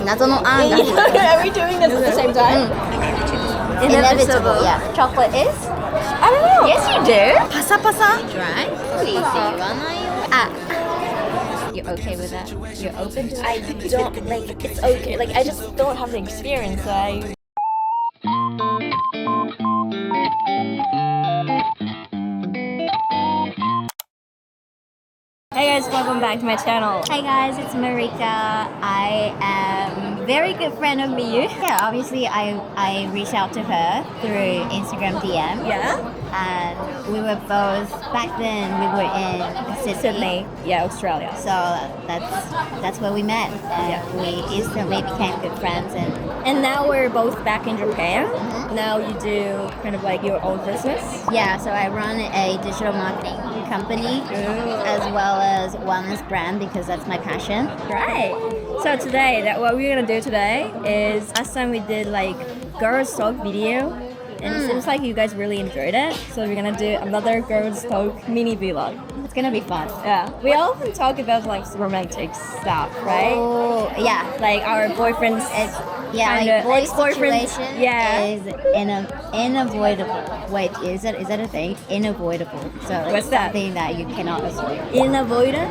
謎のあんが Are we doing this at the same time? Inevitable, yeah. Chocolate is? I don't know. Yes, you do. パサパサ Dry? Please, 言わないよ。あ You're okay with that? You're open to I don't, like, it's okay. Like, I just don't have the experience, so I... Hey guys, welcome back to my channel. Hi guys, it's Marika. I am a very good friend of Miyu. Yeah, obviously I reached out to her through Instagram DM. Yeah? And we were both, back then we were in Sydney. Yeah, Australia. So that's where we met. And we instantly became good friends. And now we're both back in Japan. Mm-hmm. Now you do kind of like your own business. Yeah, so I run a digital marketing company as well as wellness brand because that's my passion. Right. So today, what we're gonna do today is last time we did like girls talk video, and it seems like you guys really enjoyed it. So we're gonna do another girls talk mini vlog. It's gonna be fun. Yeah. We often talk about like romantic stuff, right? Oh, yeah. Like our boyfriends. Like boys' boyfriends. situation Yeah. is unavoidable. Wait, is that a thing? Unavoidable. So What's it's that? something that you cannot avoid. Unavoidable.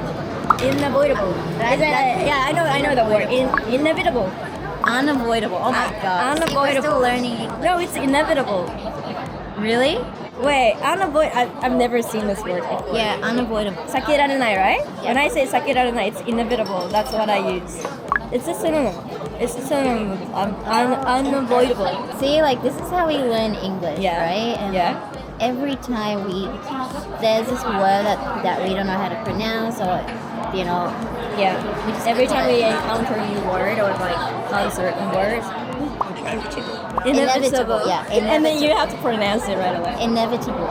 Yeah, I know the word. Inevitable. Unavoidable. Oh my god. Unavoidable. We're still learning. No, it's inevitable. Really? Wait, I've never seen this word before. Yeah, unavoidable. 避けられない, right? Yeah. When I say 避けられない, it's inevitable. That's what I use. It's a synonym. It's a synonym of unavoidable. See, like this is how we learn English, Yeah. right? And Yeah. every time there's this word that we don't know how to pronounce, or you know. Yeah. Every time we encounter a new word or like uncertain words. Inevitable, yeah. And then you have to pronounce it right away. Inevitable.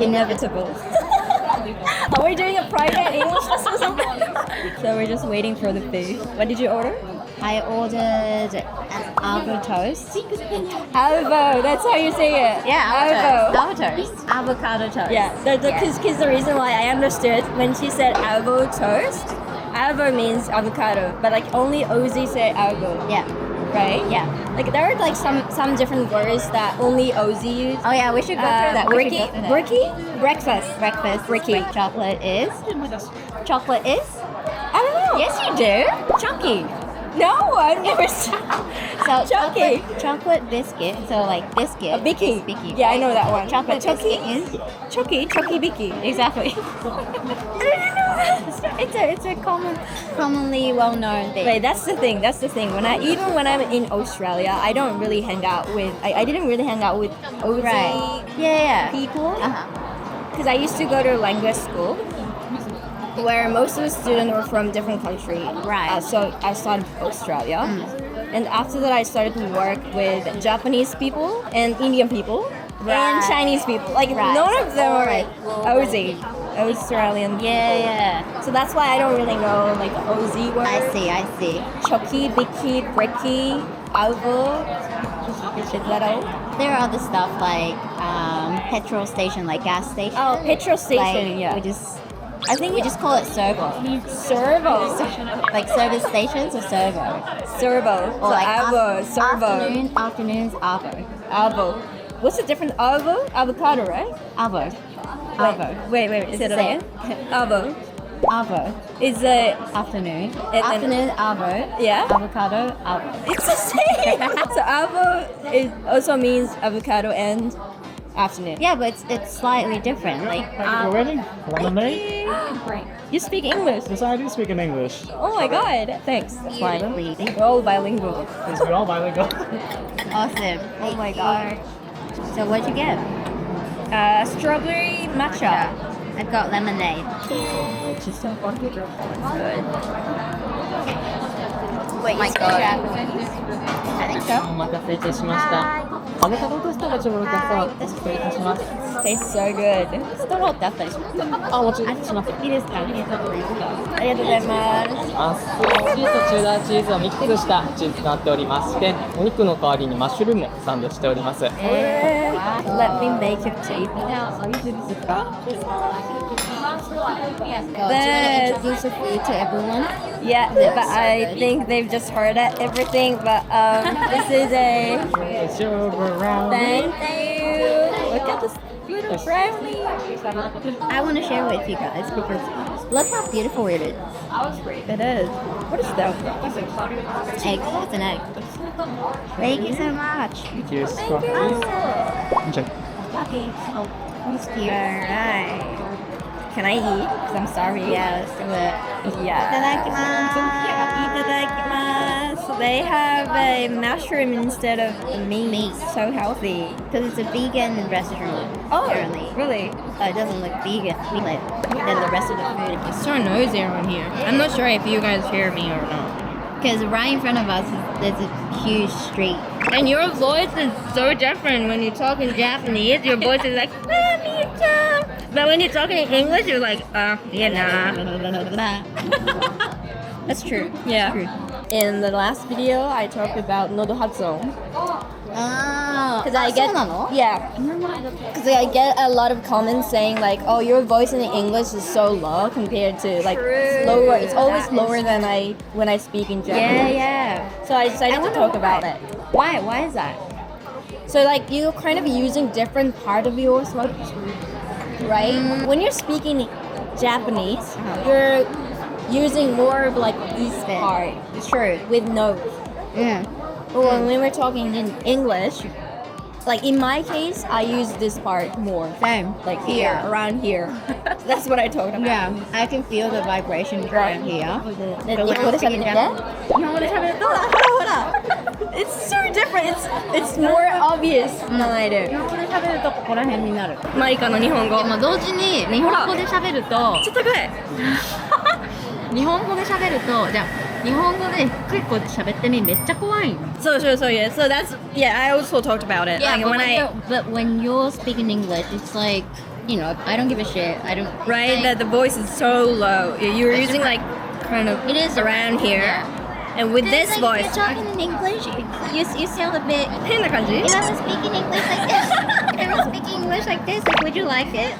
Inevitable. Are we doing a private English lesson or something? So we're just waiting for the food. What did you order? I ordered an avocado toast. Avocado. That's how you say it. Yeah, avocado toast. Avocado toast. Yeah, because the reason why I understood when she said avocado toast, avo means avocado, but like only Aussie say avocado. Yeah. Right? Yeah. Like there are like some different words that only Aussie use. Oh yeah, we should go through that. Breakfast. Bricky. Chocolate is? Chocolate is? I don't know. Yes, you do. Chunky. No, I've never seen. So Chunky. chocolate biscuit. So like biscuit. A bicky. is bicky. Yeah, I know that one. Chocolate But biscuit is? Chucky bicky. Exactly. It's a commonly well-known thing. Wait, that's the thing. When I'm in Australia, I don't really hang out with. I didn't really hang out with Aussie Right. Yeah. people Uh-huh. because I used to go to language school where most of the students were from different countries. Right. So I started Australia, and after that I started to work with Japanese people and Indian people and Chinese people. Like none of them were like Aussie. Australian. Yeah. So that's why I don't really know like the Aussie words. I see. Chucky, Bicky, Bricky, Alvo. Is that all? There are other stuff like petrol station, like gas station. Oh, petrol station. Like, Yeah. I think we just call it servo. Servo. Like service stations or servo. Servo. Or like Alvo. Servo. Afternoons, Arvo. Alvo. What's the difference? Alvo? Avocado, right? Arvo. Arvo. Wait. It's Say it the again. Alvo. Arvo. Is it? Afternoon. then- Afternoon, Arvo. Yeah. Avocado, Arvo. It's the same. So Alvo also means avocado and afternoon. Yeah, but it's slightly different. Like Already? Lemonade? You speak English. Yes, I do speak in English. Oh my god. Thanks. slightly. We're all bilingual. Yes, we're all bilingual. Awesome. Oh my god. So what'd you get? Strawberry matcha. I've got lemonade. Just so funky. Good. Wait, my god. I think so. お待たせいたしました。アボカドトーストご注文ください。失礼いたします。 Tastes so good. ストローってあったりしますか？あ、もちろんします。いいですか？ありがとうございます。チーズとチェダーチーズをミックスしたチーズとなっておりまして、お肉の代わりにマッシュルームをサンドしております。Let me make it cheap. サイズですか？ Do you want to introduce the food to everyone? Yeah, but I think they've just heard everything. But this is a thank you. Look at this beautiful brownie. I want to share with you guys because look how beautiful it is. It is. What is that? Egg. It's an egg. Thank you so much. Cheers. Enjoy. Okay. Oh, thank you. Alright. Can I eat? Because I'm starving. Yes, do it. Yeah. Itadakimasu. They have a mushroom instead of meat. So healthy. Because it's a vegan restaurant. Oh, apparently. really? It doesn't look vegan than the rest of the food. It's so noisy around here. I'm not sure if you guys hear me or not. Because right in front of us, there's a huge street. And your voice is so different when you talk in Japanese. Your voice is like, Mia-chan. But when you talk in English, you're like, yeah, nah. That's true. Yeah. True. In the last video, I talked about nodo hatsuon. Oh, Because I get, yeah. Because I get a lot of comments saying like, oh, your voice in English is so low compared to like lower. It's always lower than when I speak in Japanese. Yeah. So I decided to talk about it. Why? Why is that? So like you're kind of using different part of your throat, right? When you're speaking Japanese, you're using more of like this part. True. With notes. Yeah. But when we're talking in English, like in my case, I use this part more. Same. Like here, around here. That's what I talked about. Yeah, I can feel the vibrations right here. It's so different. It's more obvious than I do. 日本語で喋るとここら辺になる。マリカの日本語。でも同時に日本語で喋るとちょっと高い。日本語で喋るとじゃあ日本語で結構喋ってみめっちゃ怖い。So yeah. So that's I also talked about it. Yeah, like but when you're speaking English, it's like I don't give a shit. I don't. Right, that the voice is so low. You're using like kind of It is around here, yeah. and with this like, voice, you're talking in English. You sound a bit. 変な感じ? If I was speaking English like this, if I was speaking English like this, like, would you like it?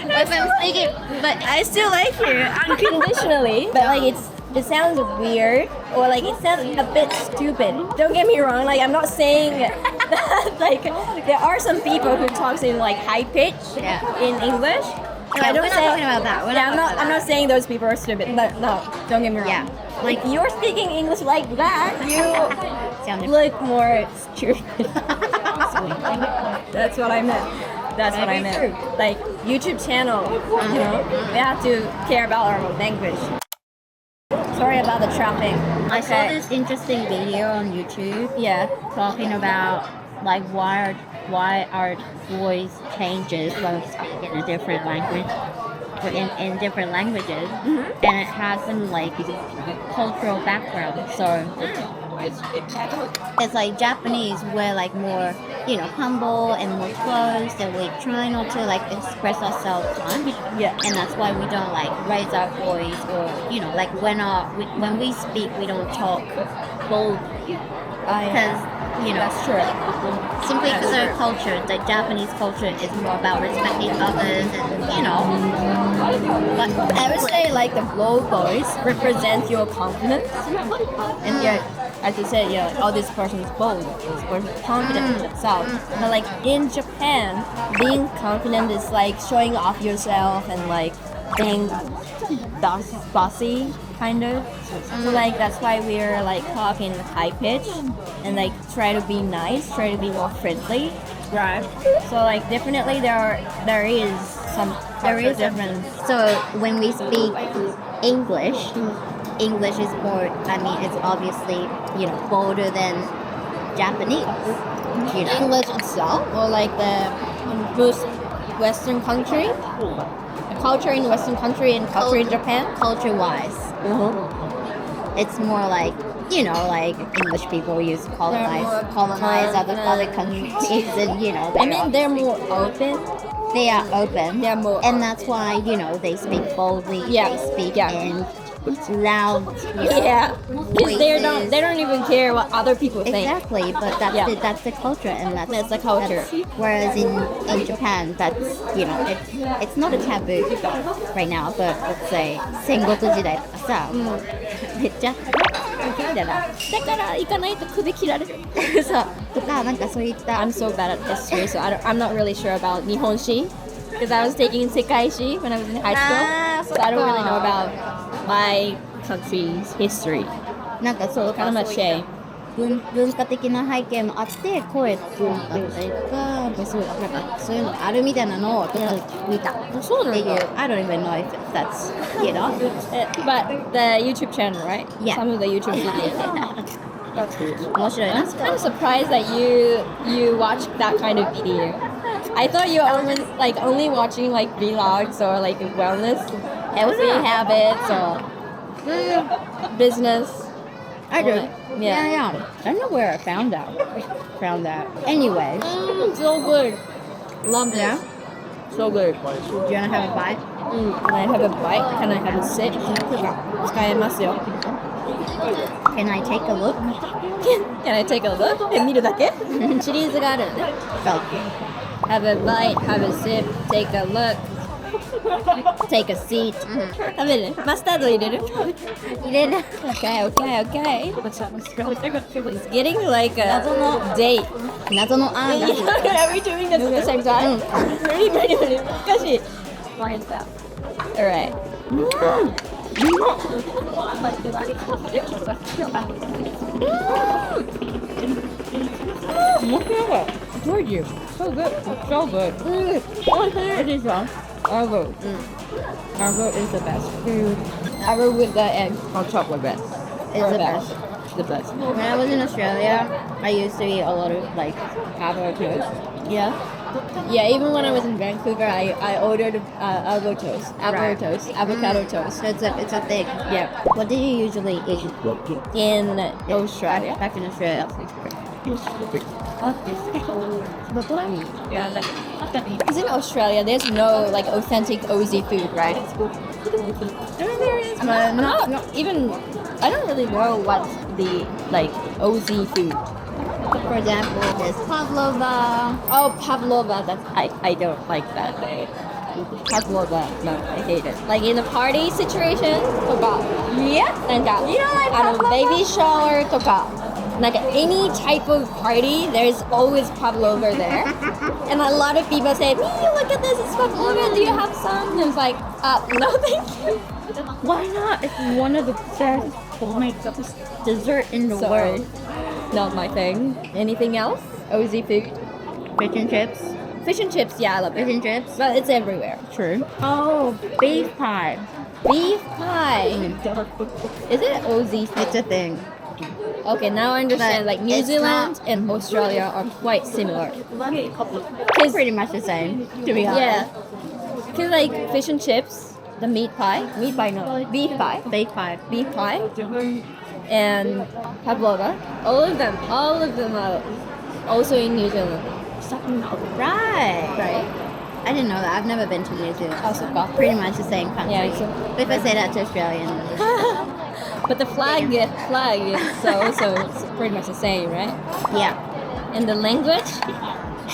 If I'm speaking, but I still like you unconditionally, but like it sounds weird or like it sounds a bit stupid. Don't get me wrong, like I'm not saying that like there are some people who talks in like high pitch in English. Yeah, I don't we're not say, talking about that. I'm not saying those people are stupid. No, don't get me wrong. Yeah. Like you're speaking English like that, you sound look more stupid. That's what I meant. That's what I meant. True. Like YouTube channel, we have to care about our language. Sorry about the traffic. I saw this interesting video on YouTube. Yeah. Talking about like why our voice changes when we speak in a different language, or in different languages, and it has some like cultural background. So it's like Japanese, we're like more humble and more closed, and we try not to like express ourselves much. Yeah. And that's why we don't like raise our voice, or like when we speak, we don't talk boldly. Because that's true. Simply because our culture, the Japanese culture, is more about respecting others, and But I would say like the low voice represents your confidence, and as you said, this person is bold, this person is confident in themselves. But like in Japan, being confident is like showing off yourself and like being bossy, kind of. So like that's why we're like talking high pitch and like try to be nice, try to be more friendly. Right. So like definitely there is some difference. So when we speak English is more. It's obviously bolder than Japanese. English itself, or like the most Western country, culture in Western country and culture in Japan. Culture-wise, it's more like like English people used to colonize other countries, and they're more open. They are open. They're more, and that's why they speak boldly. Yeah. They speak in loud. Because they're not they don't even care what other people think. Exactly, but that's the culture, and that's the culture. Whereas in Japan, that's it's not a taboo right now, but let's say 戦国時代とかさ、めっちゃだから行かないと首切られるそうとかなんかそういった I'm so bad at history, so I'm not really sure about Nihonshi because I was taking Sekaishi when I was in high school, so I don't really know about my country's history. なんかそう kind of a shame. 文化的な背景もあって声だったりとかそういうのあるみたいなのを見たそうなんだ。 I don't even know if that's But the YouTube channel, right? Yeah. Some of the YouTube videos. That's weird. 面白いな I'm kind of surprised that you watch that kind of video. I thought you were like only watching like vlogs or like wellness, healthy habits or business. I do. Yeah. Yeah. I don't know where I found that. Anyways. So good. Love this. Yeah? So good. Do you want to have a bite? Can I have a bite? Can I have a sip? 使えますよ。Can I take a look? Can I take a look? 見るだけシリーズがあるんで。Have a bite, have a sip, take a look, take a seat. 食べる？マスタード入れる？入れる Okay. It's getting like a date. 謎のあん Are we doing this at the same time? Ready. 難しい。Alright. I told you. So good. It's so good. It is Argo. Argo is the best. Argo with the egg on top of it. It's the best. The best. When I was in Australia, I used to eat a lot of like avocado toast. Yeah, even when I was in Vancouver, I ordered avocado toast. Avocado toast. It's a thing. Yeah. What did you usually eat In Australia. back in Australia? Because in Australia, there's no like authentic Aussie food, right? There is, But not even. I don't really know what's the like Aussie food. For example, there's pavlova. Oh, pavlova. That's I don't like that. Pavlova. No, I hate it. Like in a party situation, とか。Yeah. なんか You don't like pavlova? baby shower とか。Like any type of party, there's always pavlova there. And a lot of people say, Miyu, look at this, it's pavlova, do you have some? And it's like, no thank you. Why not? It's one of the best dessert in the Sorry. world. Not my thing. Anything else? Aussie food? Fish and chips. Fish and chips, yeah, I love Fish it. and chips. But it's everywhere. True. Oh, beef pie. Beef pie. Is it Aussie? It's a thing. Okay, now I understand. But Like New it's Zealand and Australia are quite similar. It's pretty much the same, to be honest. Yeah. Because like fish and chips, the meat pie, beef pie, Beef pie. beef pie, and pavlova. All of them are also in New Zealand. Right. I didn't know that. I've never been to New Zealand. Also got Pretty much the same country. Yeah, so- But if I say that to Australian, But the flag is also it's pretty much the same, right? yeah. And the language,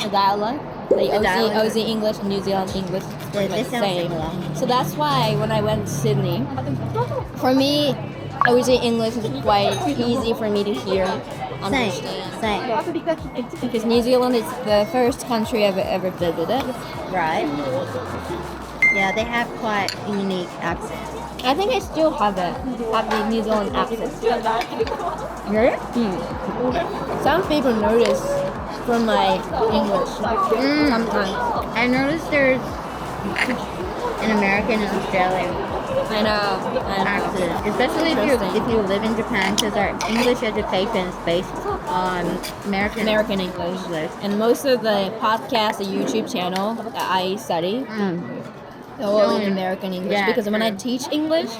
the dialogue, like dialogue. Aussie English, New Zealand English, is pretty They much the sound same. similar. So that's why when I went to Sydney, for me, Aussie English is quite easy for me to hear, understand. Same. Because New Zealand is the first country I've ever visited. Right. Yeah, they have quite unique accents. I think I still have the New Zealand accent. Really? Some people notice from my English sometimes. I noticed there's an American and Australian I know. accent, especially if you live in Japan, because our English education is based on American English. And most of the podcasts, the YouTube channel that I study, they're all in American English. Yeah, Because when I true. teach English,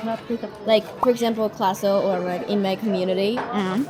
like for example, Clacel or like in my community,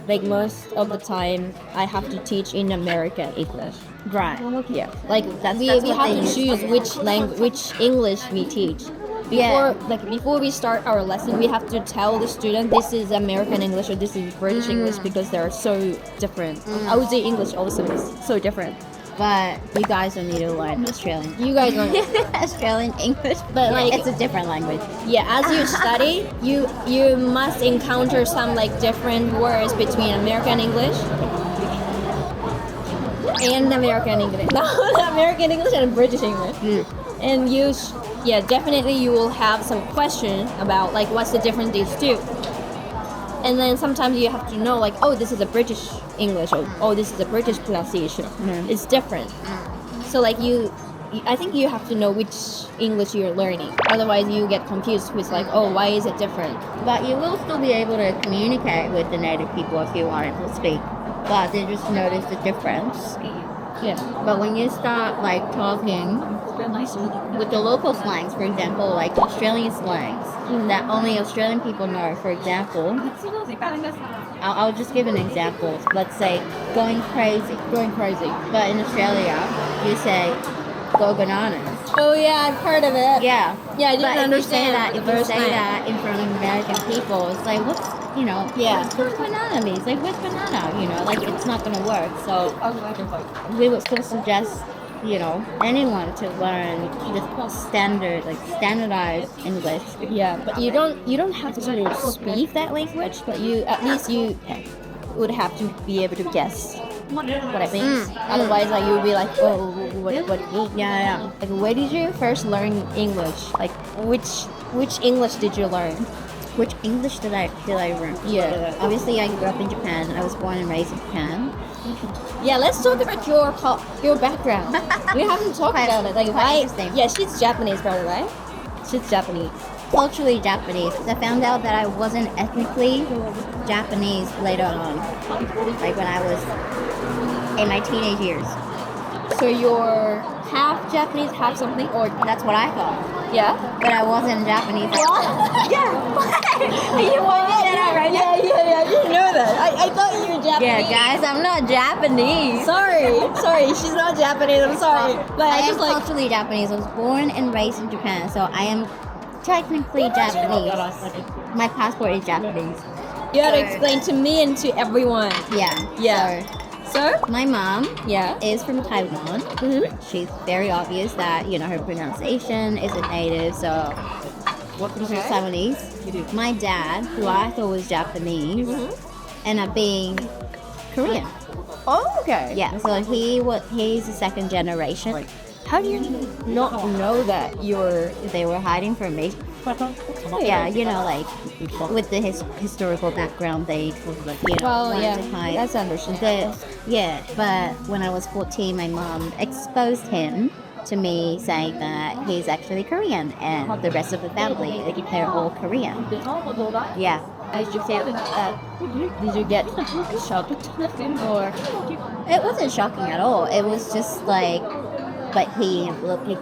like most of the time I have to teach in American English. Right. Yeah. Like That's we what have they to use. choose which English we teach. before we start our lesson, we have to tell the student this is American English or this is British English because they are so different. Aussie English also is so different. But you guys don't need to learn Australian. You guys don't. Australian English, But, like- it's a different language. Yeah, as you study, you must encounter some like different words between American English and American English. No, American English and British English. And definitely you will have some question about like what's the difference these two. And then sometimes you have to know like, oh, this is a British English or oh, this is a British pronunciation. It's different. So like I think you have to know which English you're learning. Otherwise you get confused with like, oh, why is it different? But you will still be able to communicate with the native people if you wanted to speak. But they just notice the difference. Yeah. But when you start like talking with the local slangs, for example, like Australian slangs that only Australian people know, for example, I'll just give an example. Let's say going crazy. But in Australia, you say go bananas. Oh yeah, I've heard of it. Yeah. Yeah, I didn't But understand if the you first say time. that in front of American people, it's like, what's banana means? Like, what's banana? You know, like, it's not going to work. So we would still suggest, anyone to learn the standardized English. Yeah, but you don't have to speak that language, but you would have to be able to guess what it means. Otherwise, like you'll be like, oh, what it means? Yeah. Like, where did you first learn English? Like, which English did you learn? Which English did I learn? Yeah. Obviously, I grew up in Japan. I was born and raised in Japan. Yeah, let's talk about your background. We haven't talked about it. Like, why? Interesting. Yeah, she's Japanese, by the way. She's Japanese. Culturally Japanese. I found out that I wasn't ethnically Japanese later on, like when I was in my teenage years. So you're half Japanese, half something, or That's what I thought. yeah? But I wasn't Japanese. Yeah. You want me that right now? Yeah. I didn't know that. I thought you were Japanese. Yeah, guys, I'm not Japanese. Sorry, she's not Japanese. I'm sorry. But I I am just like. culturally Japanese. I was born and raised in Japan, so I am technically Japanese. My passport is Japanese. You have to explain to me and to everyone. Yeah. So? So my mom Yeah. is from Taiwan. She's very obvious that her pronunciation isn't native, so she's Taiwanese. My dad, who I thought was Japanese, ended up being Korean. Oh, okay. Yeah, so he's a second generation. How do you not know that They were hiding from me. Yeah, like with the historical background, they Well, wanted yeah, to hide. that's understandable. But when I was 14, my mom exposed him to me, saying that he's actually Korean, and the rest of the family, they're all Korean. Yeah. Did you get shocked? Or It wasn't shocking at all. It was just like, but he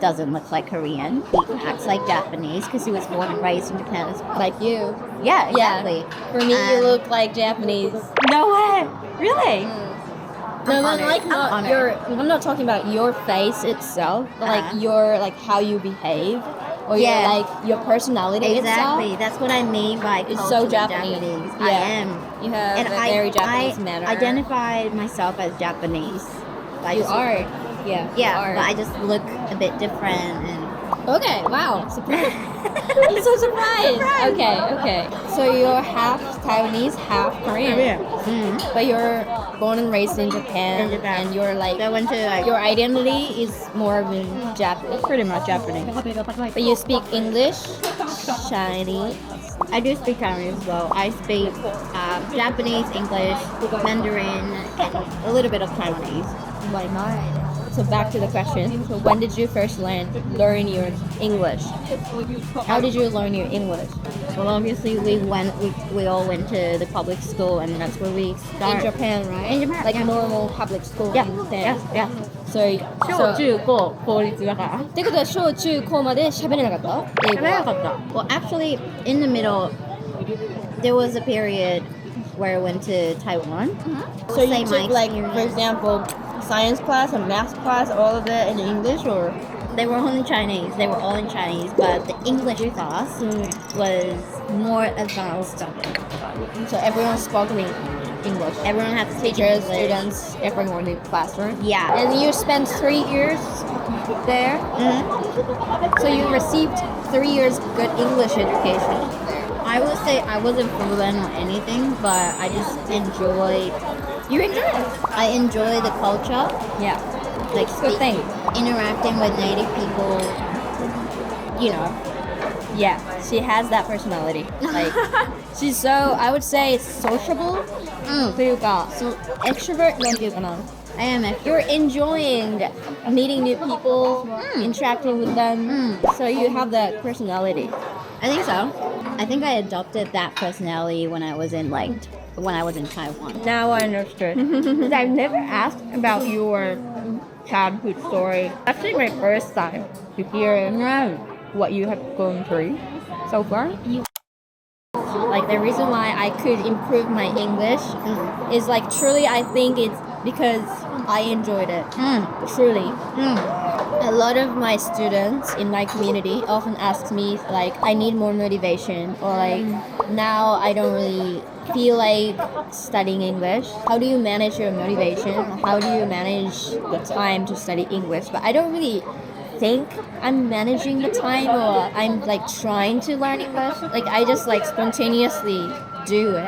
doesn't look like Korean. He acts like Japanese because he was born and raised in Japan. like you? Yeah, exactly. For me, you look like Japanese. No way. Really? No, honored. like I'm not honored. your. I'm not talking about your face itself, but like Uh-huh. your how you behave, or Yeah. your personality Exactly. itself. That's what I mean by It's so culturally Japanese. I Yeah. am. You have And a very Japanese manner. I identified myself as Japanese. You are. Yeah. Yeah, you are. but I just look a bit different and Okay, wow. Surprise. I'm so surprised. Okay. So you're half Taiwanese, half Korean. But you're born and raised in Japan. In Japan. And you're like, So I went to your identity is more of in Japanese. pretty much Japanese. But you speak English, Chinese. I do speak Chinese as well. I speak Japanese, English, Mandarin, and a little bit of Taiwanese. Why not? So back to the question. So when did you first learn your English? How did you learn your English? Well, obviously we all went to the public school, and that's where we In started. Japan, right? In Japan, like yeah. normal public school Yeah, in Japan. yeah. So 小中高公立だから。ってことは小中高まで喋れなかった？英語は。Well, actually, in the middle, there was a period where I went to Taiwan. So you Say my took like, for experience. example, science class and math class, all of that in English, or they were only Chinese. They were all in Chinese, but the English class was more advanced. So everyone spoke in English. Everyone had to speak Teachers, English. students, everyone in the classroom. Yeah. And you spent 3 years there. So you received 3 years good English education. I would say I wasn't fluent or anything, but I just enjoyed. You enjoyed it? I enjoy the culture, Yeah. like Good thing. interacting with native people. You know. Yeah, she has that personality. Like, she's so, I would say, sociable. というか、so extrovert なんていうかな。I am. You're enjoying meeting new people, interacting with them. So you have that personality. I think so. I think I adopted that personality when I was in Taiwan. Now I understood. Because I've never asked about your childhood story. Actually, my first time to hear what you have gone through so far. Like the reason why I could improve my English is like truly I think it's because I enjoyed it. Truly. A lot of my students in my community often ask me like I need more motivation or like now I don't really feel like studying English. How do you manage your motivation? How do you manage the time to study English? But I don't really think I'm managing the time or I'm like trying to learn English. Like I just like spontaneously do it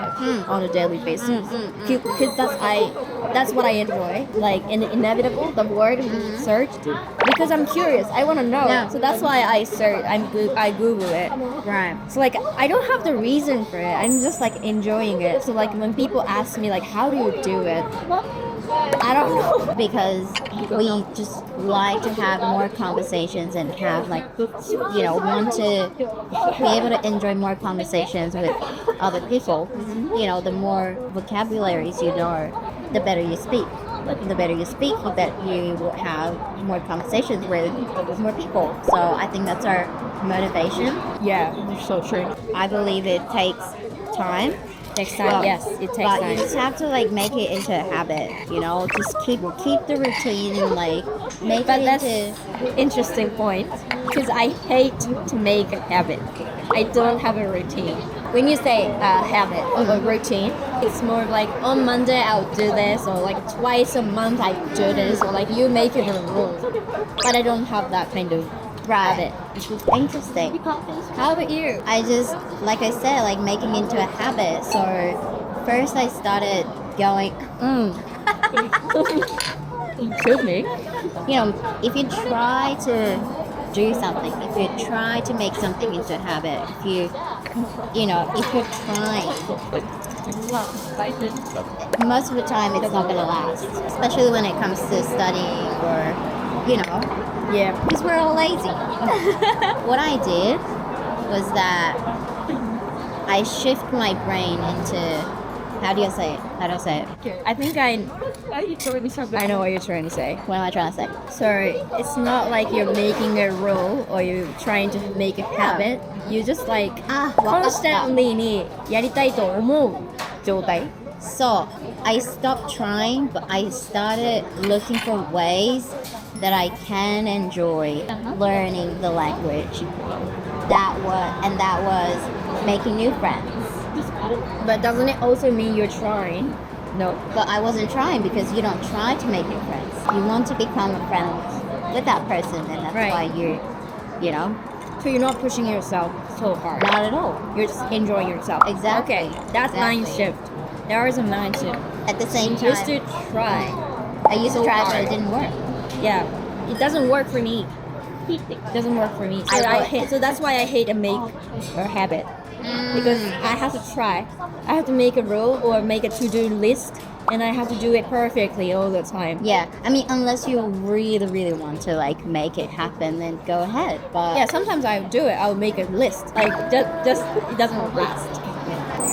on a daily basis because that's what I enjoy. Like inevitable, the word we searched because I'm curious. I want to know. Yeah. So that's why I search. I Google it. Right. So like I don't have the reason for it. I'm just like enjoying it. So like when people ask me like how do you do it? I don't know. Because we just like to have more conversations and have want to be able to enjoy more conversations with other people. The more vocabularies you know, the better you speak. The better you speak, the better you will have more conversations with more people. So I think that's our motivation. Yeah, so true. I believe it takes time. Takes time. Yes, it takes But time. you just have to make it into a habit, just keep the routine and make But it that's into. interesting point because I hate to make a habit. I don't have a routine. When you say habit or routine, it's more like on Monday I'll do this or like twice a month I do this or like you make it a rule. But I don't have that kind of habit. Interesting. How about you? I just, like I said, making into a habit. So first I started going, Excuse me. if you try to do something, if you try to make something into a habit, if you're trying, most of the time it's not going to last, especially when it comes to studying or, Yeah. because we're all lazy. What I did was that I shift my brain into, how do you say it? I think I know what you're trying to say. What am I trying to say? So it's not like you're making a rule or you're trying to make a habit. You just like constantly にやりたいと思う状態。 So I stopped trying, but I started looking for ways that I can enjoy learning the language. That was making new friends. But doesn't it also mean you're trying? No. But I wasn't trying because you don't try to make new friends. You want to become a friend with that person, and that's Right. why you're. So you're not pushing yourself so hard. Not at all. You're just enjoying yourself. Exactly. Okay, that's mind shift. There is a mind shift. At the same You used time, to try. I used to try, but it didn't work. Yeah, it doesn't work for me. It doesn't work for me. So that's why I hate a make or habit. Because I have to try. I have to make a rule or make a to-do list and I have to do it perfectly all the time. Yeah, I mean, unless you really, really want to make it happen, then go ahead. But Yeah, sometimes I do it. I'll make a list. Like just it doesn't last.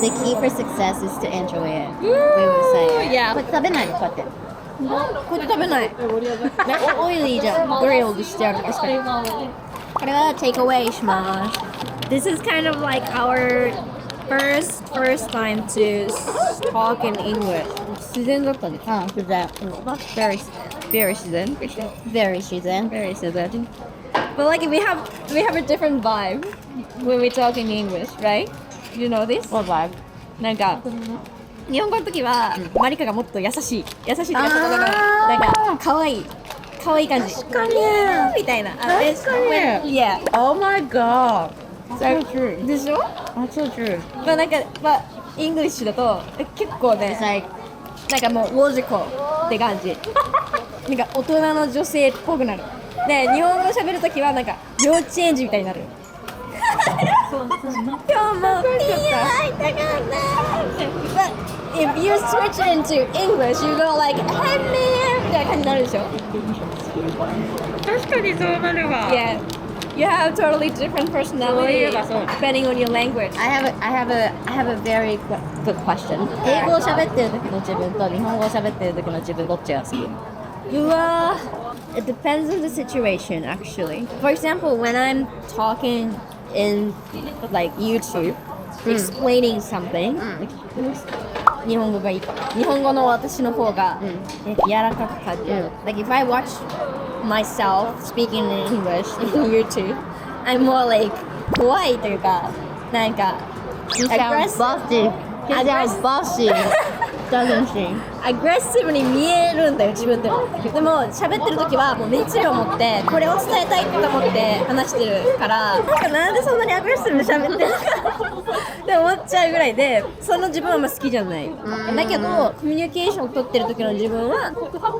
the key for success is to enjoy it. We would say. Yeah. これ食べないのこうやって。これ食べない。オイリーじゃん。グリルドしてある。確かに。これは take away します。This is kind of like our first time to talk in English. 自然だったね。自然。Very 自然。Very 自然。 Very 自然。But like we have a different vibe when we talk in English, right? You know this? What vibe? なんか日本語の時は、マリカがもっと優しいっていうか、なんか可愛い感じ。確かにみたいな。確かに Yeah. Oh my god. So true. でしょ？ That's so true. まあなんかイングリッシュだと結構 It's ね、 like なんかもうロジカルって感じ。なんか大人の女性っぽくなる。で日本語喋るときはなんか幼稚園児みたいになる。今日もビール会いたかった。But if you switch into English, you go like, "Hey man" みたいな感じになるでしょ。確かにそうなるわ。 Yeah, you have totally different personality そう。 depending on your language. I have a very good question. 英語を喋ってる時の自分と日本語を喋ってる時の自分どっちが好き？It depends on the situation actually. For example, when I'm talking in like YouTube, explaining something, 日本語がいい。日本語の私の方が柔らかく感じる。Like if I watch myself speaking in English in YouTube, I'm more like 怖いというか、なんか You sound bossy. You sound bossy. Doesn't she? アグレッシブに見えるんだよ自分でも。でも喋ってる時はもう熱量を持ってこれを伝えたいと思って話してるからなんでそんなにアグレッシブに喋ってるのかって思っちゃうぐらいでその自分はあんま好きじゃない。だけどコミュニケーションを取ってる時の自分は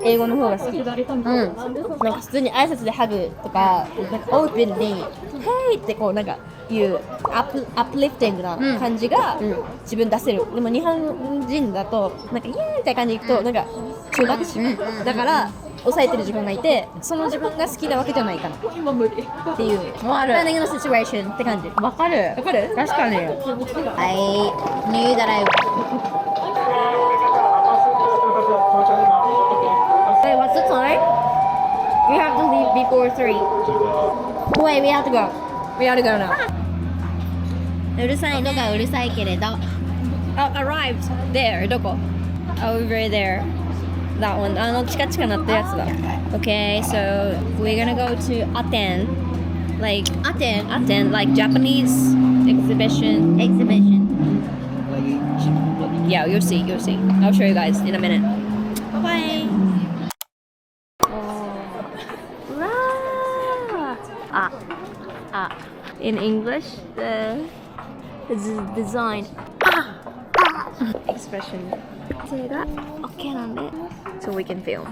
英語の方が好き。なんか普通に挨拶でハグとかオープンに「Hey」ってこうなんかいうアップリフティングな感じが自分出せる。でも日本人だとなんかイエーイって感じでいくとなんか中学生だから抑えてる自分がいてその自分が好きなわけじゃないかなっていうDepending on the situationって感じ。わかる。わかる？確かに。I knew that I. Wait, what's the time? We have to leave before 3. Wait, we have to go. We have to go now. うるさい音ね。がうるさいけれど。Arrived there. どこ？ Over there. That one. チカチカなったやつだ。Okay, so we're gonna go to Aten. Like Aten, like Japanese exhibition. Yeah, you'll see. I'll show you guys in a minute. Bye bye. In English, the design expression. それが OK なんで so we can film.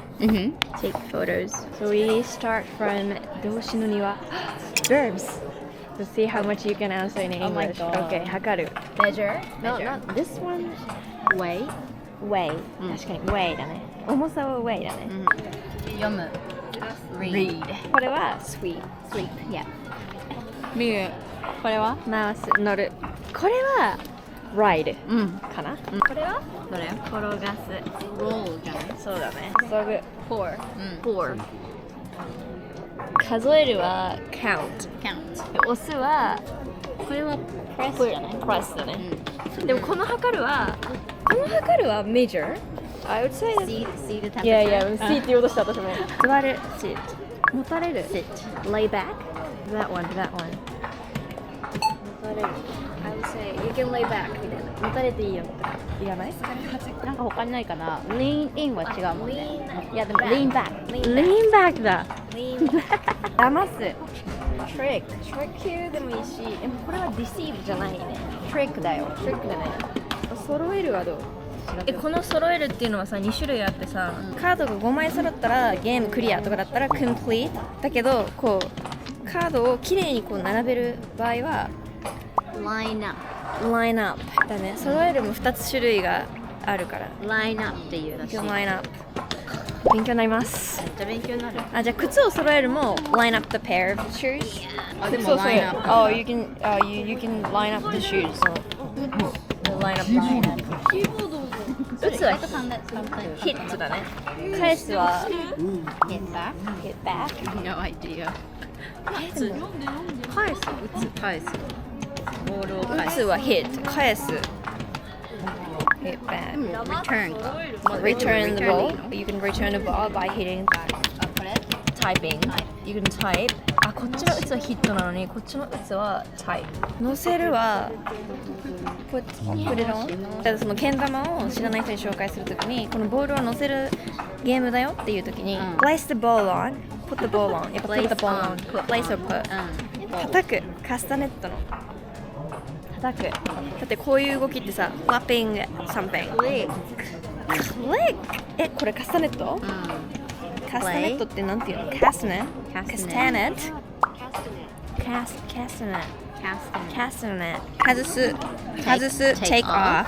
Take photos. So we start from 動詞の庭 verbs. To see how much you can answer in English. Oh my god. Okay, 測る Measure. No, not this one. Way. Weigh. 確かに weigh だね。重さは weigh だね。読む。Read. これは sweep. Sleep. Yeah. Miyu. これは回す、乗る。これは ride かな。これはどれ？転がす。Roll じゃない？そうだね。そぐ。pour。Pour. 数えるは count。 Count. 押すはこれは press じゃない？ press だね。でもこの測るは measure。I would say See the temperature. いやいや、C って言おうとした私も。座る、sit。持たれる。Sit. Lay back. That one. 持たれる。I would say you can lay back みたいな。持たれていいよとかいらない？なんか他にないかな。Lean in は違うもんね。いやでも lean back。Lean back だ。騙す。trick でもいいし、でもこれは deceive じゃないね。trick だよ。trick だね。揃えるはどう？この揃えるっていうのはさ2種類あってさ、カードが5枚揃ったらゲームクリアとかだったら complete だけどこうカードをきれいにこう並べる場合は Line up. だね。揃えるも2つ種類があるから Line up っていうらしい。 line up 勉強になります。めっちゃ勉強になる。じゃあ靴を揃えるも line up the pair of shoes。 でもそう line up. Oh, you can line up the shoes. Line up the shoes。打つはヒットだね。返すは Hit back. hit back。 No idea. 返す返す。ボールを打返す。つは hit 返す hit back。 Return か。Return the ball. You can return the ball by hitting これ？ typing. You can type あ、こっちの打つはヒットなのにこっちの打つはタイ。乗せるはこっちに触れるの。だからそのけん玉を知らない人に紹介するときにこのボールを乗せるゲームだよっていうときに、place the ball on, put the ball on, やっぱ put the ball on, place or put、叩く、カスタネットの叩く。だってこういう動きってさ、flapping something、click、これカスタネット？カスタネットってなんていうの？カスタネット、カスタネット、外す、take off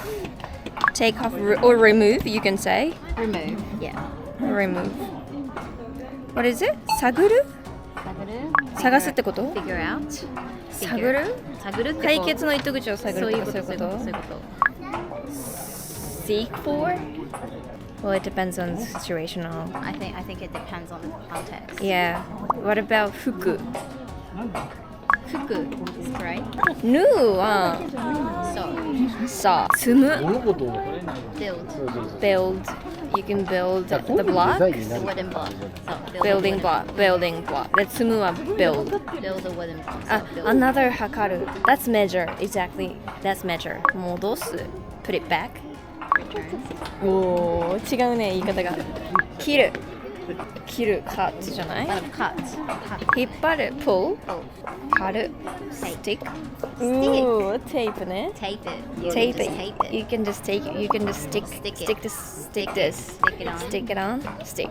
or remove, you can say. Remove. Yeah. Remove. What is it? 探る？探すってこと？ Figure out. 探る？解決の糸口を探るとかそういうこと？ Seek for? Well, it depends on the situational. I think it depends on the context. Yeah. What about 服？服 is right. 縫うは So, 積む。build. Build. You can build the block. The wooden block. So, Building block. That 積むは build. Build a wooden block. So, build. Another 測る。That's measure. Exactly. That's measure. 戻す。Put it back. Return. おー、違うね、言い方が。切る。cut じゃない？ Cut. 引っ張る。pull。貼る。stick。おー、テープね。Tape it. Tape Just it. tape it. You can just take it. You can just stick Stick it. this. Stick it on. Stick it on. Stick.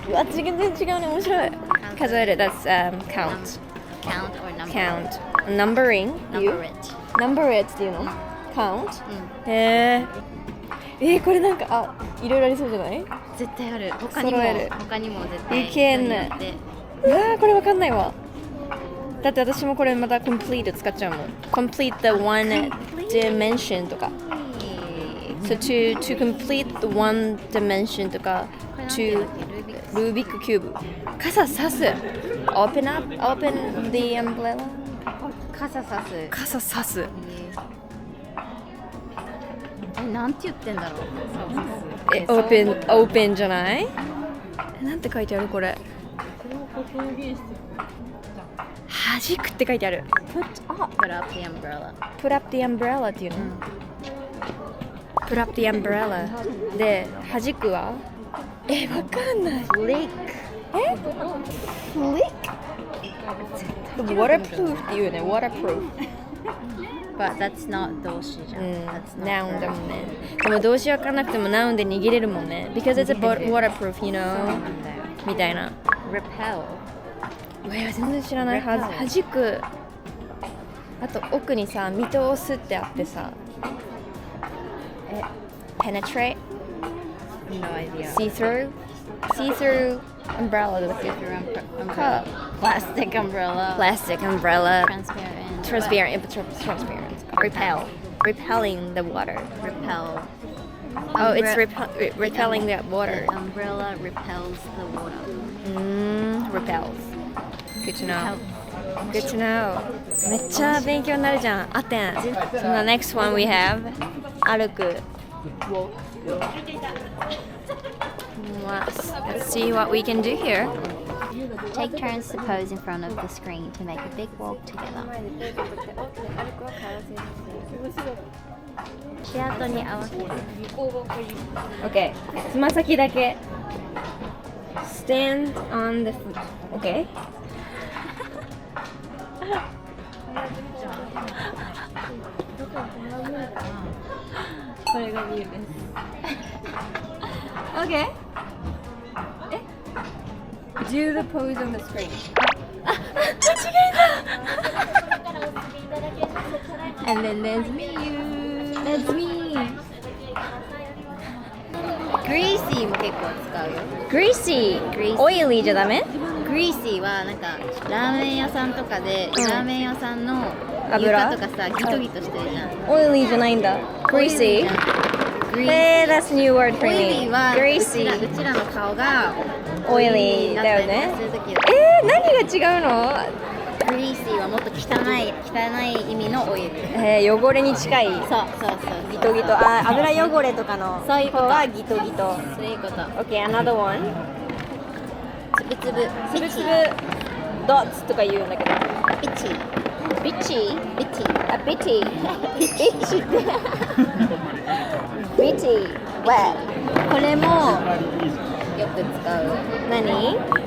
うわ、全然違うね、面白い。数える。That's count. Count or number. Count. Numbering. Number it. Number it っていうの？ Count. これなんかいろいろありそうじゃない？絶対ある。他揃える。にも絶対。 You can. うわー、これわかんないわ。だって私もこれまた complete 使っちゃうもん。complete the one dimension とか。So to complete the one dimension とか to ルービックキューブ。傘さす。Open the umbrella. 傘さす。傘さす。なんて言ってんだろう。open じゃない？なんて書いてあるこれ。弾くって書いてある。Put up the umbrella. Put up the umbrella っていうの。Put up the umbrella で弾くは？わかんない。Flick. Flick? Waterproof っていうね。Waterproof. But that's not 動詞じゃん。That's not Noun だもんね。でも動詞わかんなくても noun で逃げれるもんね。Because it's waterproof, you know? みたいな。Repel. 全然知らないはず。弾く。あと奥にさ、見通すってあってさ。penetrate? No idea. See through? See through umbrella だっけ？ Umbrella. Plastic umbrella. Plastic umbrella. Transparent. Transparent. Repel. Repelling the water. Repel. Oh, it's repelling the water. The umbrella repels the water. Repels. Good to know. Good to know. めっちゃ勉強になるじゃん。あってん。So the next one we have 歩く。Let's see what we can do here. Take turns to pose in front of the screen to make a big walk together. 手跡に合わせて。Okay. つま先だけ。Stand on the foot. Okay. これが理由です。Okay. Do the pose on the screen. 間違えた And then there's Miyu. That's me. Greasy も結構使うよ。Greasy. Greasy. Oily じゃダメ？ Greasy はなんかラーメン屋さんとかで、ラーメン屋さんの油床とかさ、ギトギトしてるじゃん。Oily じゃないんだ。Greasy. That's new word for me. Oily は Greasy. うちらの顔が Oily だよね。何が違うの？Greasy はもっと汚い意味のオイル。汚れに近い。そう。ギトギト。油汚れとかのそういうことはギトギト。そういうこと。Okay, another one. つぶつぶ。つぶつぶ。ドッツとか言うんだけど。Bitchy. ビッチ Bitchy. あ、ビッチビッチってビッチ Wet. これもよく使う。何？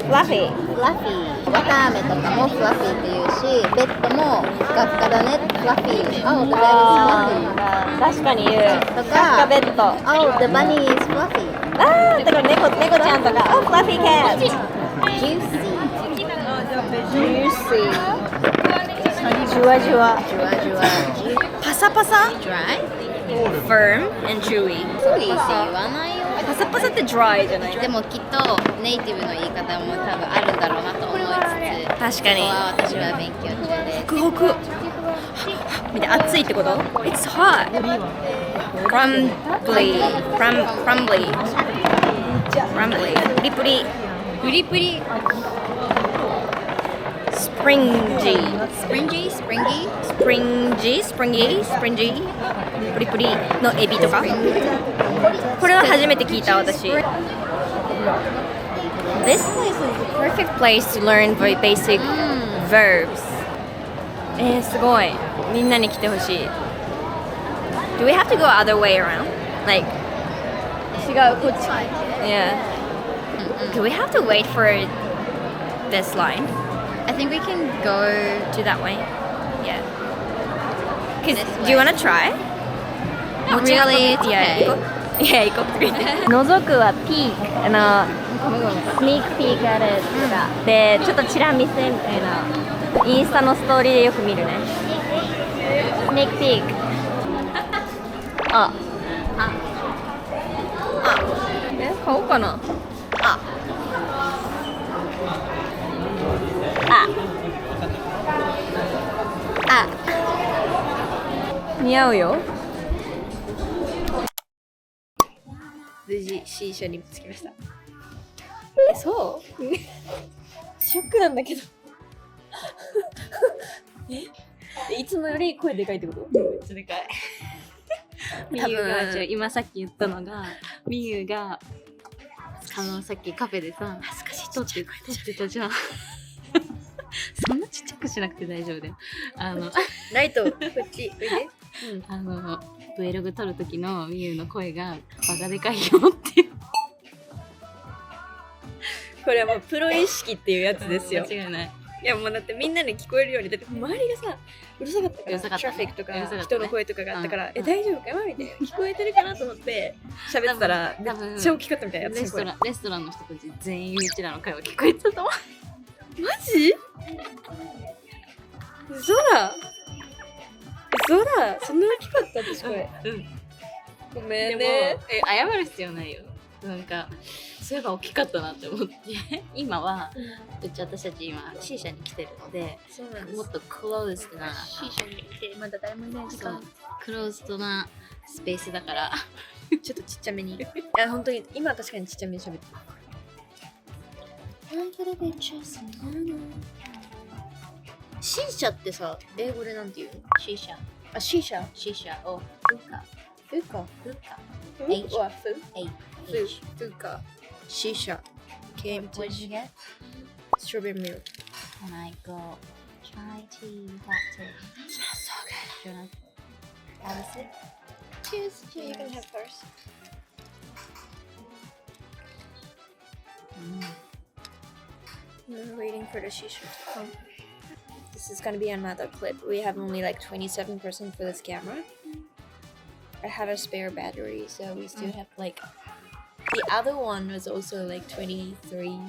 フラフィー Fluffy. わたあめとかも Fluffy って言うし、ベッドもふかふかだね。Fluffy. Oh, the bed is fluffy. 確かに言うとかカフカベッド Oh, the bunny is fluffy. だから猫ちゃんとか Oh, fluffy cat Juicy. juicy ジュワジュワジュワジュワ。パサパサ Dry? firm and chewy そう言わないよ。パサパサって dry じゃないでもきっとネイティブの言い方も多分あるんだろうなと思いつつ、確かにここは私は勉強中です。ホクホク見て熱いってこと It's hot crumblyプリプリプリプリ。springy Springy? Springy? springy プリプリのエビとかこれは初めて聞いた私 This place is the perfect place to learn very basic verbs すごいみんなに来てほしい Do we have to go other way around? Like 違うこっち Yeah Do we have to wait for this line? I think we can go To that way? Yeah Cause, This do you way. wanna try? Not really, it's Yeah, okay. 行こう Yeah, 行こう覗くはピークスニークピークあるとかでちょっとチラ見せみたいなインスタのストーリーでよく見るねスニークピーク買おうかな似合うよ無事 C 社に着きましたそうショックなんだけどいつもより声でかいってことめっちゃでかい。みゆが今さっき言ったのが、みゆがさっきカフェでさ、恥ずかしい撮ってたじゃん。そんなちっちゃくしなくて大丈夫だよ。ライトこっちおいでVlog 撮る時のみゆの声がバカでかいよっていう。これはもうプロ意識っていうやつですよ間違いない。いやもうだってみんなに聞こえるようにだって周りがさうるさかったからうるさかったねトラフィックとかうるさかったね人の声とかがあったから、うん大丈夫かなみたいな聞こえてるかなと思って喋ってたらめっ多分ちゃ大きかったみたいなレストランの人たち全員うちらの会話聞こえてたと思う。マジ嘘だそんな大きかった私声ごめでもんね謝る必要ないよ。なんかそういえば大きかったなって思って今は私たち今 C 社に来てるのでそうなんですもっとクローズドな C 社に来てまだ誰もいない時間クローズドなスペースだからちょっとちっちゃめにいや本当に今確かにちっちゃめに喋ってるシーシャってさ英語でなんて言うの C 社あシーシャ C 社をフカフーカフカフ H はフ H フーカシーシャ came What did you get? strawberry milk Can I go try tea latte? smells so good Do you wanna have a sip? cheers you can have first we're waiting for the shisha to come this is gonna be another clip we have only like 27% for this camera I have a spare battery so we still have like the other one was also like 23%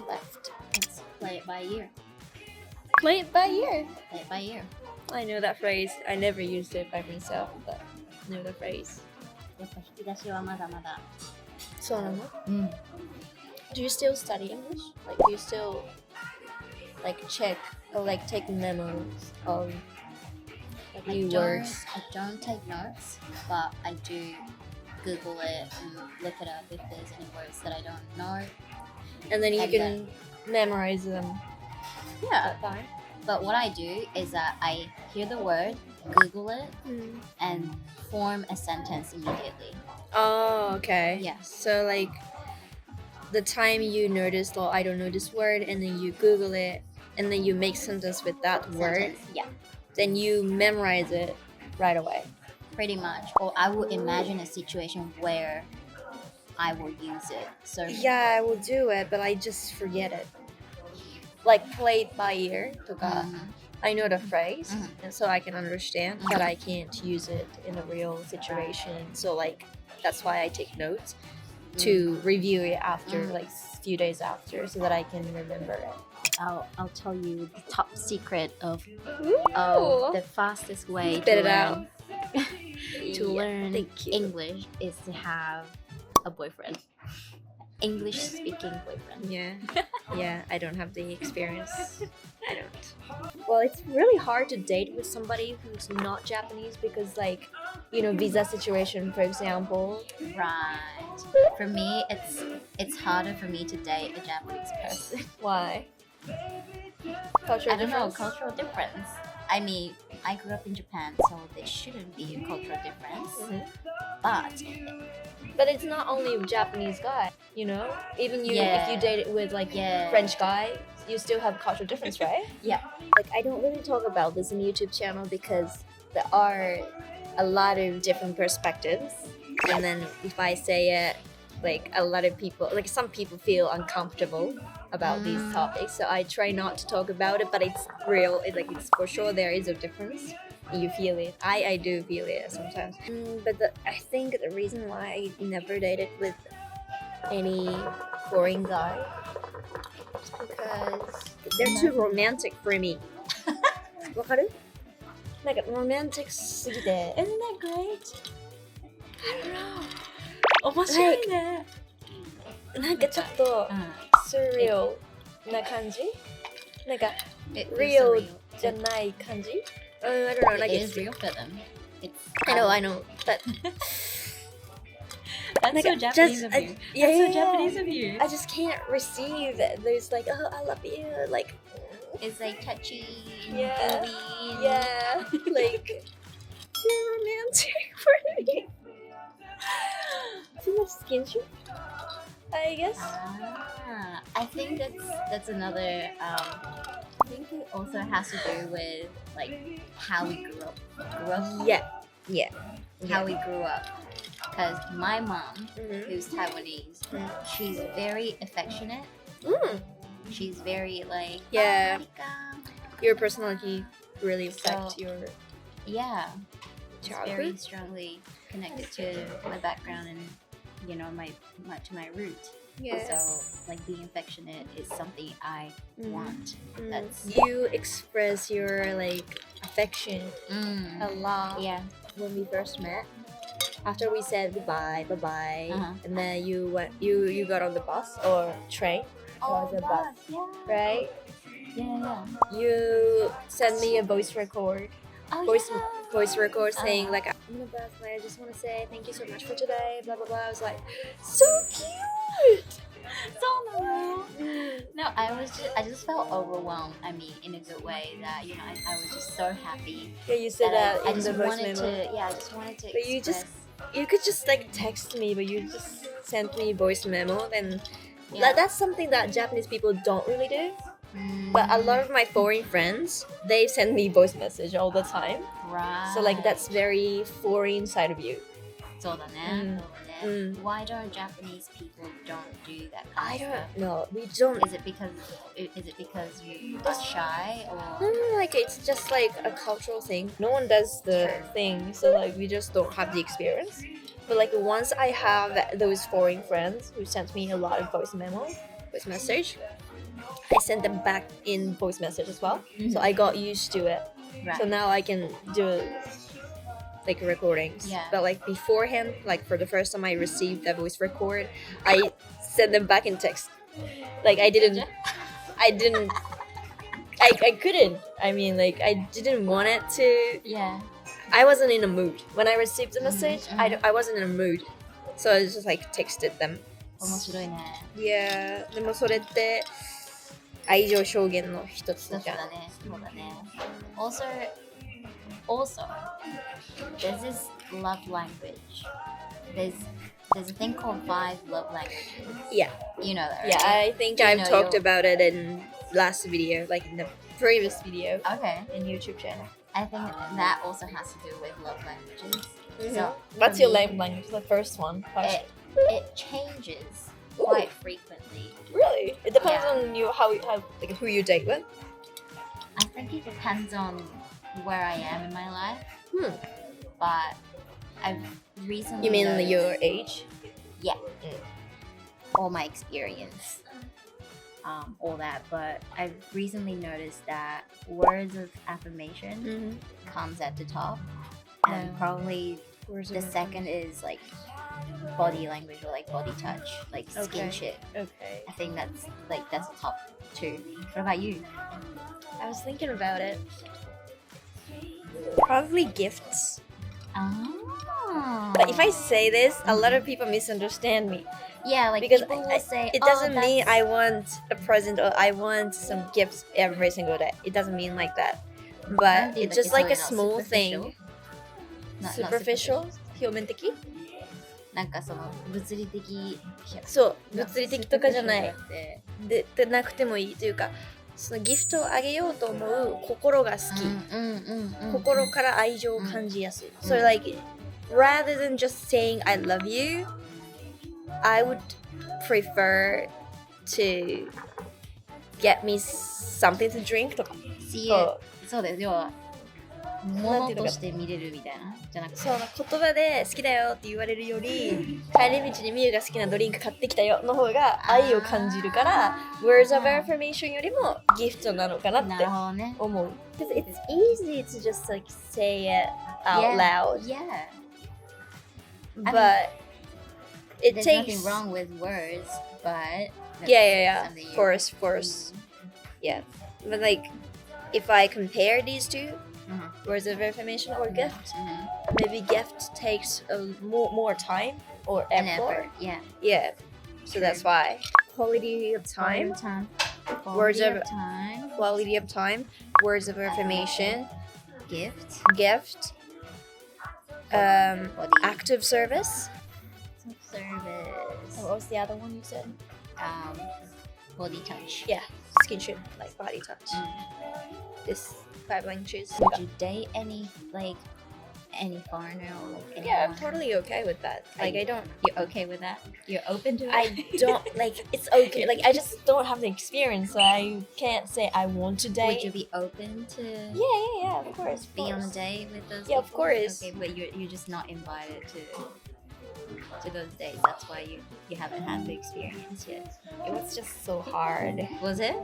left Let's play it by ear. play it by ear Play it by ear. I know that phrase I never used it by myself but I know the phrase やっぱ引き出しはまだまだ。so Mm. do you still study English like do you still like check or like take memos of like new words I don't take notes, but I do Google it and look it up if there's any words that I don't know. and then you And can memorize them Yeah, at time but what I do is that I hear the word, Google it, and form a sentence immediately. oh okay Yeah. so like the time you notice, oh, I don't know this word, and then you Google it, and then you make sentence with that word, Yeah, then you memorize it right away. pretty much. Or I would imagine a situation where I will use it. So Yeah, I will do it, but I just forget it. Like play it by ear, とか I know the phrase, and so I can understand, but I can't use it in a real situation. So like that's why I take notes to review it after, like few days after, so that I can remember it. I'll tell you the top secret of Ooh. the fastest way Spit it out. to learn Thank you. English is to have a boyfriend. English speaking boyfriend. Yeah, yeah, I don't have the experience. I don't. Well, it's really hard to date with somebody who's not Japanese because, like, you know, visa situation, for example. Right. For me, it's harder for me to date a Japanese person. Why? Cultural I don't know, difference? cultural difference. I mean, I grew up in Japan, so there shouldn't be a cultural difference. But it's not only a Japanese guy, you know? Even you, Yeah. if you date it with like French guy, you still have cultural difference, right? Yeah. Like I don't really talk about this in YouTube channel because there are a lot of different perspectives. And then if I say it, like a lot of people, like some people feel uncomfortable about these topics. So I try not to talk about it, but it's real. It's for sure there is a difference. You feel it. I do feel it sometimes. But I think the reason why I never dated with any foreign guy is because they're too romantic for me. わかる？なんか romantic すぎて。 Isn't that great? I don't know. 面白いね。なんかちょっと surreal な感じ？なんか real じゃない感じ？ I don't know. Like It it's is real for them. It's I know, but That's like, so Japanese of you. Yeah, That's so yeah, Japanese of you. I just can't receive those like, oh, I love you, like, it's like touchy, Yeah. gooey. yeah, like too romantic for me. Too much skinship, I guess. I think that's another. I think it also has to do with like how we grew up. Yeah. How we grew up. Because my mom, Mhm. who's Taiwanese, she's very affectionate. She's very like Yeah. "Marika." Your personality really affects So- your Yeah. It's very childhood. strongly connected to my background and to my root. Yeah. So like being affectionate is something I want. That's You express your like affection a lot yeah. when we first met. After we said goodbye, bye, and then you got on the bus or train. Or the bus, yeah. right? Yeah. You sent me a voice record. Oh, Voice record saying like, I'm the best, and I just want to say thank you so much for today, blah blah blah. I was like, so cute. No, I just felt overwhelmed. I mean, in a good way. That I was just so happy. Yeah, you said that I in just the voice wanted memo. to. Yeah, I just wanted to. But you just- You could just like text me, but you just sent me voice memo. Then that's something that Japanese people don't really do. But a lot of my foreign friends, they send me voice message all the time. Right. So like that's very foreign side of you. そうだね。Mm. Why don't Japanese people don't do that I kind of stuff? don't know. We don't. Is it because you are shy or? No, like it's just like a cultural thing. No one does the thing, so like we just don't have the experience. But like once I have those foreign friends who sent me a lot of voice message, I send them back in voice message as well. So I got used to it. Right. So now I can do like recordings. Yeah. But like beforehand, like for the first time I received that voice record, I sent them back in text. Like I couldn't. I mean, like I didn't want it to. Yeah. I wasn't in a mood when I received the message. I wasn't in a mood, so I just like texted them. 面白いね。 Yeah. でもそれって愛情表現の一つそうじゃん。だね。そうだね。Also, there's this love language there's a thing called 5 love languages. Yeah. You know that, right? Yeah, I think I've know talked your- about it in last video, like in the previous video Okay. in YouTube channel. I think that also has to do with love languages. So What's for your me, love language? The first one. It changes quite frequently. Really? It depends Yeah. on you how like who you date with. I think it depends on where I am in my life. Hmm. But I've recently You mean noticed, your age? Yeah. Mm. All my experience. All that. But I've recently noticed that words of affirmation comes at the top. And probably the second is like body language or like body touch, like skinship. Okay. I think that's the top 2. What about you? I was thinking about it. Probably gifts. Oh. But if I say this, a lot of people misunderstand me. Yeah, like Because people will say it doesn't mean I want a present or I want some gifts every single day. It doesn't mean like that. But it's just like a small thing. Superficial? 表面的？なんかその物理的そう、物理的とかじゃない。superficial じゃなくてでなくてもいいというか、そのギフトをあげようと思う心が好き。心から愛情を感じやすい。So like, rather than just saying I love you, I would prefer to get me something to drink とか。そうです。要は物として見れるみたいなじゃなくて、そう言葉で好きだよって言われるより、帰り道にミユが好きなドリンク買ってきたよの方が愛を感じるから、words of affirmation よりもギフトなのかなって思う。Because it's easy to just like say it out loud. Yeah. But it There's takes nothing wrong with words, but yeah. Of course. Yeah. But like, if I compare these two, words of affirmation or gift, maybe gift takes more time or effort. Yeah. So that's why quality of time, words of time, quality of time, words of affirmation, gift, active service. service, What was the other one you said? body touch. Yeah, skinship, like body touch. This 5 languages. Would you date any foreigner or like anyone? Yeah, I'm totally okay with that. Like I don't. You're okay with that? You're open to it? I don't like. It's okay. Like I just don't have the experience, so I can't say I want to date. Would you be open to Yeah. Of course. be on a date with those? Yeah, of people? course. Okay, but you're just not invited to those dates. That's why you haven't had the experience yet. It was just so hard. Was it?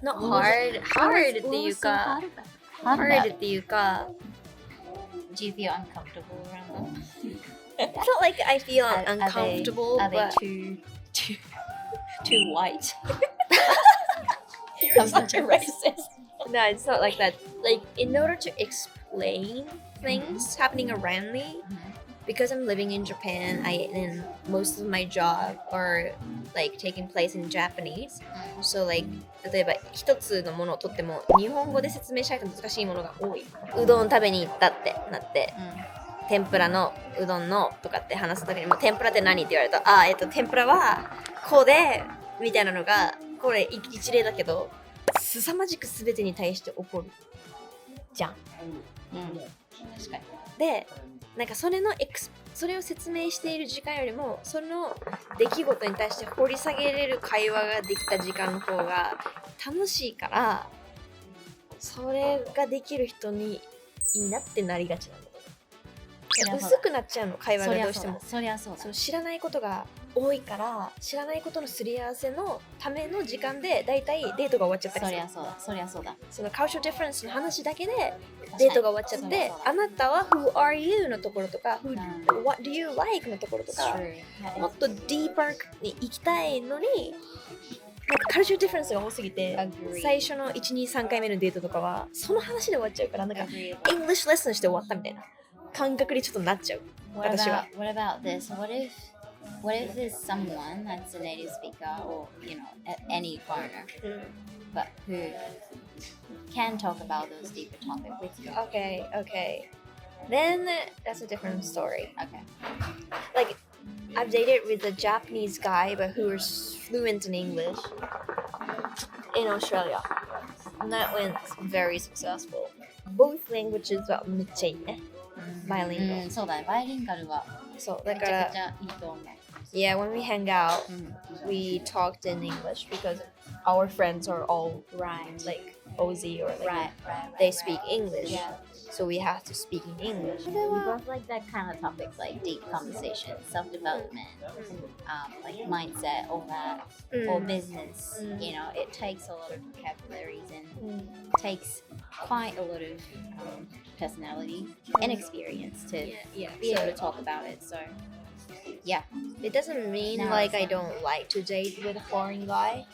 Not hard. Hard っていうか。Hard っていうか。Do you feel uncomfortable around them? It's not like I feel Are uncomfortable, Are they but too white? you're such a racist. No, it's not like that. Like in order to explain things happening around me, because I'm living in Japan, and most of my job are like taking place in Japanese. So like 例えば一つのものをとっても日本語で説明しないと難しいものが多い。うどん食べに行ったってなって、天ぷらのうどんのとかって話すときにも天ぷらって何って言われると、天ぷらはこうでみたいなのがこれ一例だけど、凄まじく全てに対して起こるじゃん。確かに。で、なんかそれを説明している時間よりもその出来事に対して掘り下げれる会話ができた時間の方が楽しいから、それができる人にいいなってなりがちなんだ。薄くなっちゃうの、会話がどうしても。そりゃそうだ。そう、知らないことが多いから、知らないことのすり合わせのための時間でだいたいデートが終わっちゃったりする。そりゃそうだ。そのcultural differenceの話だけでデートが終わっちゃって、あなたは Who are you のところとか、What do you like のところとか、もっと deeper に行きたいのに、なんかcultural difference が多すぎて、最初の1、2、3回目のデートとかはその話で終わっちゃうから、なんか English lesson して終わったみたいな感覚にちょっとなっちゃう。私は。What about this? What if there's someone that's a native speaker or any foreigner, but who can talk about those deeper topics with you? Okay. then that's a different story. Okay. Like, I've dated with a Japanese guy, but who was fluent in English in Australia. And that went very successful. Both languages were めっちゃいいね。bilingual. そうだね。バイリンガルはそう、めちゃだからくちゃいいと思う。Yeah, when we hang out, we talked in English because our friends are all like Aussie or like they speak English. Yeah. So we have to speak in English. We both like that kind of topics, like deep conversation, self-development, like mindset, all that, or business. You know, it takes a lot of vocabularies and takes quite a lot of personality and experience to be able to talk about it. So, yeah. It doesn't mean No, like it's I not. don't like to date with a foreign guy.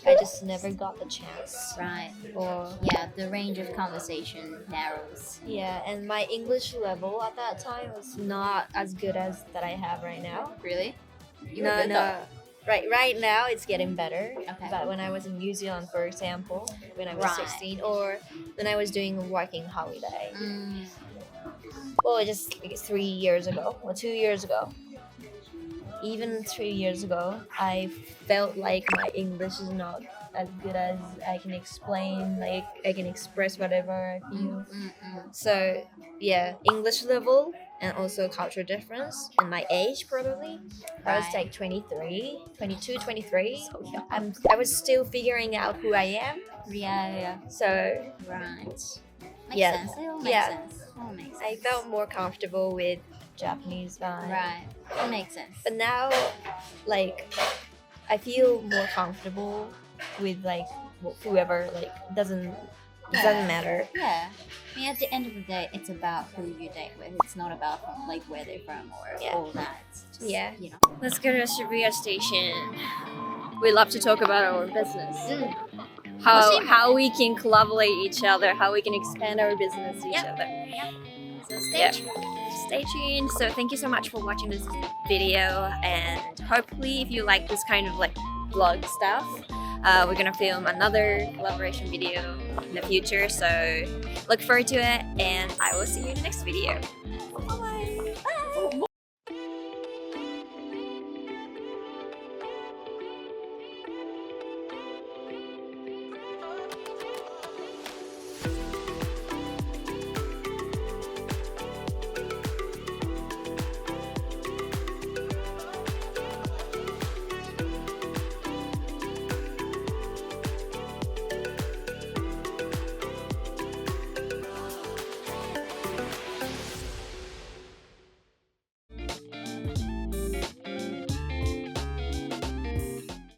I just never got the chance. Right. Or Yeah, the range of conversation narrows. yeah, and my English level at that time was not as good as that I have right now. Really? You were No, good no. though. Right now it's getting better. Okay. But when I was in New Zealand, for example, when I was Right. 16, or when I was doing a working holiday, Mm, well, just like 3 years ago or 2 years ago, even 3 years ago, I felt like my English is not as good as I can explain, like I can express whatever I feel. So yeah, English level and also cultural difference and my age probably. I was Right. like 23. I was still figuring out who I am. yeah. So Right. Makes Yeah. sense. It all makes Yeah. sense. All makes sense. I felt more comfortable with Japanese vibe. Right. It makes sense. But now, like, I feel more comfortable with like whoever. Like, doesn't matter. Yeah. I mean, at the end of the day, it's about who you date with. It's not about like where they're from or Yeah. all that. It's just, Yeah. You know. Let's go to Shibuya Station. We love to talk about our business. How we can collaborate each other, how we can expand our business each other. So Stay tuned. So thank you so much for watching this video, and hopefully if you like this kind of like vlog stuff, we're gonna film another collaboration video in the future. So look forward to it, and I will see you in the next video. Bye.